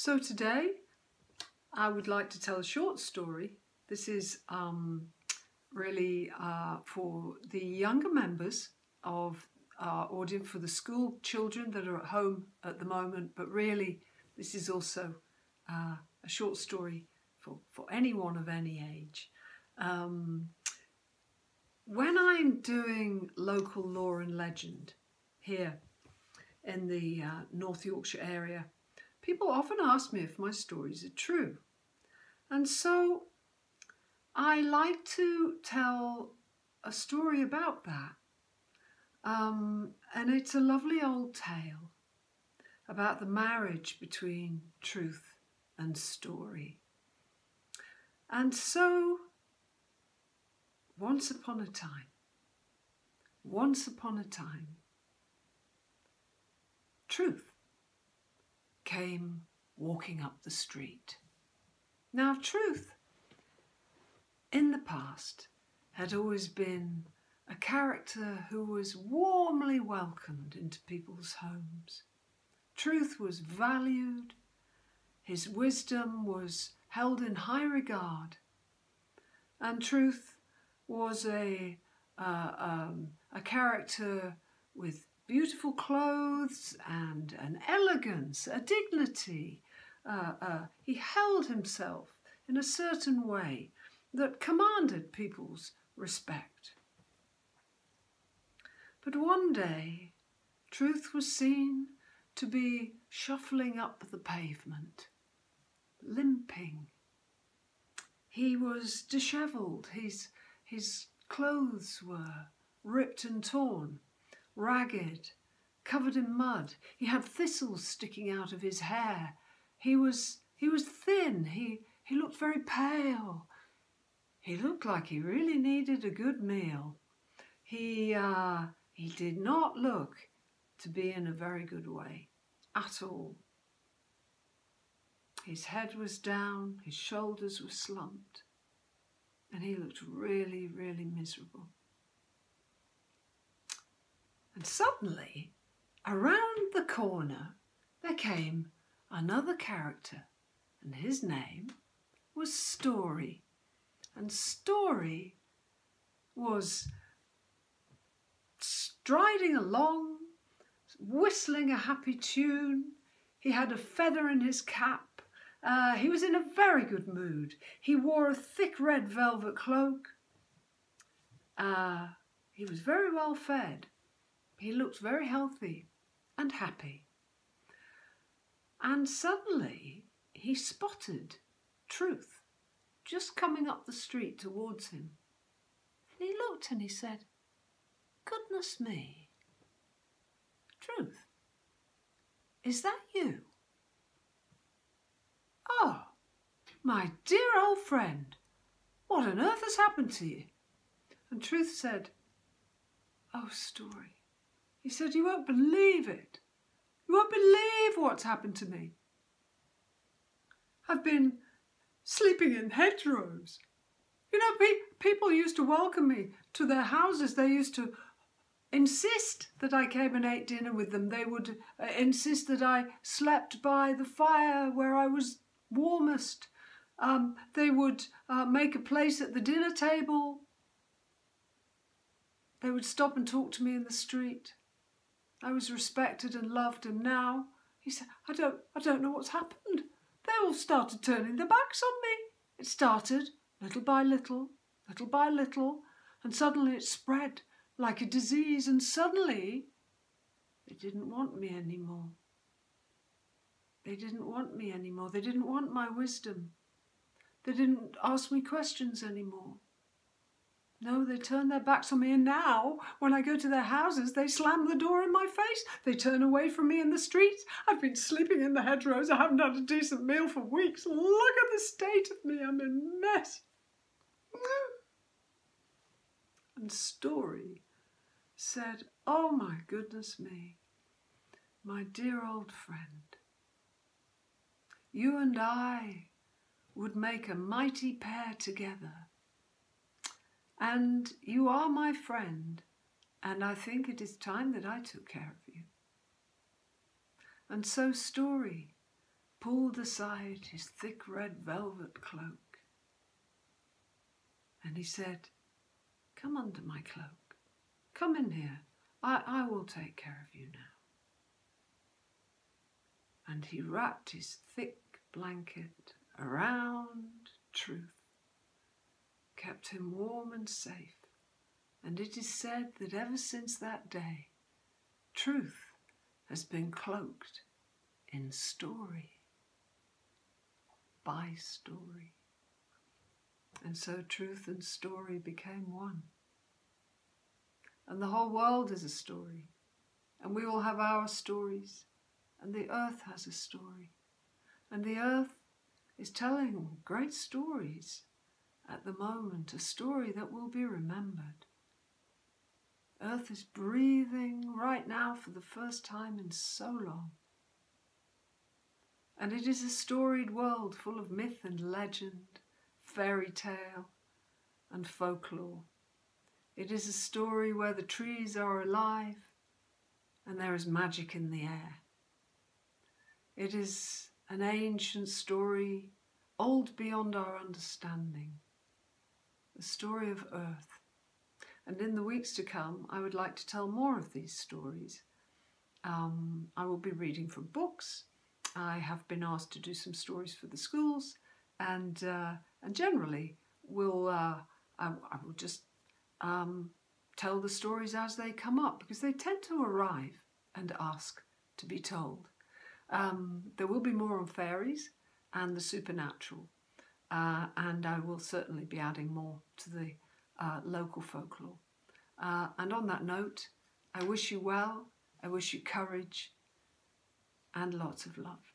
So today I would like to tell a short story. This is really for the younger members of our audience, for the school children that are at home at the moment, but really this is also a short story for anyone of any age. When I'm doing local lore and legend here in the North Yorkshire area, people often ask me if my stories are true. And so I like to tell a story about that. And it's a lovely old tale about the marriage between truth and story. And so, once upon a time, truth came walking up the street. Now, truth in the past had always been a character who was warmly welcomed into people's homes. Truth was valued, his wisdom was held in high regard, and Truth was a character with beautiful clothes and an elegance, a dignity. He held himself in a certain way that commanded people's respect. But one day, Truth was seen to be shuffling up the pavement, limping. He was dishevelled. His clothes were ripped and torn, ragged, covered in mud. He had thistles sticking out of his hair. He was thin. He looked very pale. He looked like he really needed a good meal. He did not look to be in a very good way at all. His head was down, his shoulders were slumped, and he looked really, really miserable. And suddenly, around the corner, there came another character, and his name was Story. And Story was striding along, whistling a happy tune. He had a feather in his cap. He was in a very good mood. He wore a thick red velvet cloak. He was very well fed. He looked very healthy and happy. And suddenly he spotted Truth just coming up the street towards him. And he looked and he said, "Goodness me, Truth, is that you? Oh, my dear old friend, what on earth has happened to you?" And Truth said, "Oh, Story," he said, "you won't believe it. You won't believe what's happened to me. I've been sleeping in hedgerows. You know, people used to welcome me to their houses. They used to insist that I came and ate dinner with them. They would insist that I slept by the fire where I was warmest. They would make a place at the dinner table. They would stop and talk to me in the street. I was respected and loved, and now," he said, I don't know what's happened. They all started turning their backs on me. It started little by little, and suddenly it spread like a disease, and suddenly they didn't want me anymore. They didn't want me anymore. They didn't want my wisdom. They didn't ask me questions anymore. No, they turned their backs on me, and now, when I go to their houses, they slam the door in my face. They turn away from me in the streets. I've been sleeping in the hedgerows. I haven't had a decent meal for weeks. Look at the state of me. I'm in a mess. And Story said, "Oh my goodness me, my dear old friend, you and I would make a mighty pair together. And you are my friend, and I think it is time that I took care of you." And so Story pulled aside his thick red velvet cloak, and he said, "Come under my cloak. Come in here. I will take care of you now." And he wrapped his thick blanket around Truth, kept him warm and safe, and it is said that ever since that day, Truth has been cloaked in story by story. And so truth and story became one. And the whole world is a story, and we all have our stories, and the earth has a story, and the earth is telling great stories at the moment, a story that will be remembered. Earth is breathing right now for the first time in so long. And it is a storied world full of myth and legend, fairy tale and folklore. It is a story where the trees are alive and there is magic in the air. It is an ancient story, old beyond our understanding, the story of Earth. And in the weeks to come, I would like to tell more of these stories. I will be reading from books. I have been asked to do some stories for the schools, and generally I will just tell the stories as they come up, because they tend to arrive and ask to be told. There will be more on fairies and the supernatural, and I will certainly be adding more to the local folklore. And on that note, I wish you well, I wish you courage and lots of love.